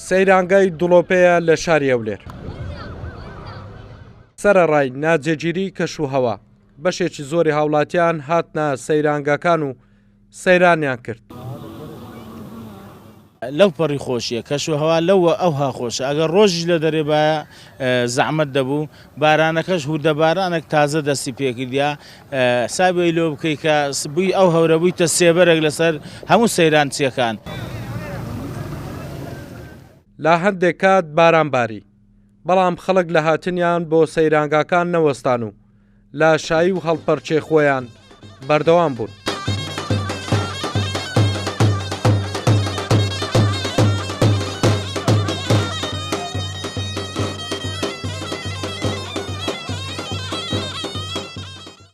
سەیرانگای دڵۆپەیە لە شاری هەولێر. سەرەڕای ناجێگیری کەشوهەوا بەشێکی زۆری هاوڵاتیان هاتنە سەیرانگاکان و سەیرانیان کرد. لەو پەڕی خۆشیە کەشوهەوا لەوە ئەوها خۆشە ئەگەر ڕۆژی لە دەرێ بایە زەحمەت دەبوو بارانەکەش هوردە بارانێک تازە دەستی پێکردیا سابی لۆ بکەی کە بووی ئەو هەورە بوویتە سێبەرێک لەسەر هەموو سەیرانچیەکان. لا هەندێک کات بارانباری بەڵام خەڵک لە هاتنیان بۆ سەیرانگاکان نەوەستان و لە شایی و هەڵپەرچێ خۆیان بەردەوام بوون.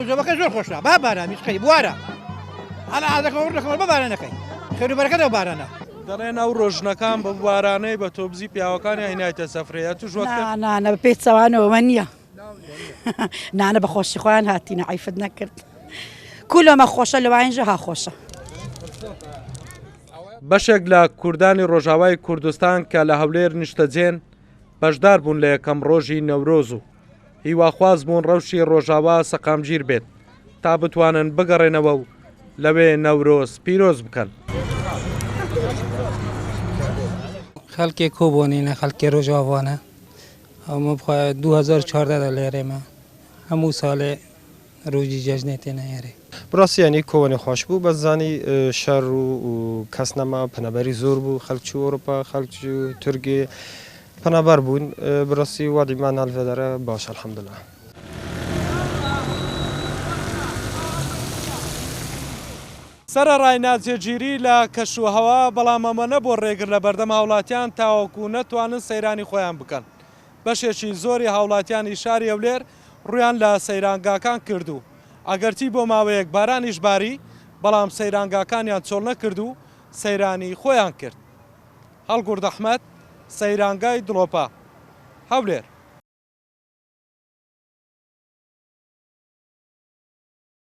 جۆبەکە زۆر خۆشە با باران میسقەی بوارە هەڵا عادەکەم ڕەکەمەوە بە بارانەکەی خێر و بەرەکەتەوە بارانە دەڵێن ئەو ڕۆژنەکان بە بارانەی بە تۆبزی پیاوەکانی هینایتە سەفرەیە توش نانە بە پێی چاوانەوە نییە نانە بە خۆشی خۆیان هاتیینە عیفت نەکرد کولەمە خۆشە لەوانژە ها خۆشە. بەشێک لە کوردانی ڕۆژاوای کوردستان کە لە هەولێر نیشتەجێن بەشدار بوون لە یەکەم ڕۆژی نەورۆز و هیواخواز بوون ڕەوشی ڕۆژاوا سەقامگیر بێت تا بتوانن بگەڕێنەوە و لەوێ نەورۆز پیرۆز بکەن. خەڵکی کۆبوونینە خەڵکی ڕۆژاوانە ئەمە 2014 لێرێمە هەموو ساڵێ ڕۆژی جەژنێ تێنەیەرێ. بڕاستیانی کۆوەنی خۆش بوو بەزانی شەڕ و کەس نەما پەنەبەری زۆر بوو خەڵکی ئەوروپا خەڵکی تورکی پەنەبەر بوون بڕاستی وادیمان هەڵڤێدارە باش ئەلحەمدولیلا. سەرەڕای ناجێگیری لە کەشوهەوا بەڵام ئەمە نەبووە ڕێگر لە بەردەم هاوڵاتیان تاوەکو نەتوانن سەیرانی خۆیان بکەن. بەشێکی زۆری هاوڵاتیانی شاری هەولێر ڕویان لە سەیرانگاکان کردو ئەگەرچی بۆ ماوەیەک بارانیش باری بەڵام سەیرانگاکانیان چۆڵ نەکرد و سەیرانی خۆیان کرد. هەڵگورد ئەحمەد سەیرانگای دڵۆپە هەولێر.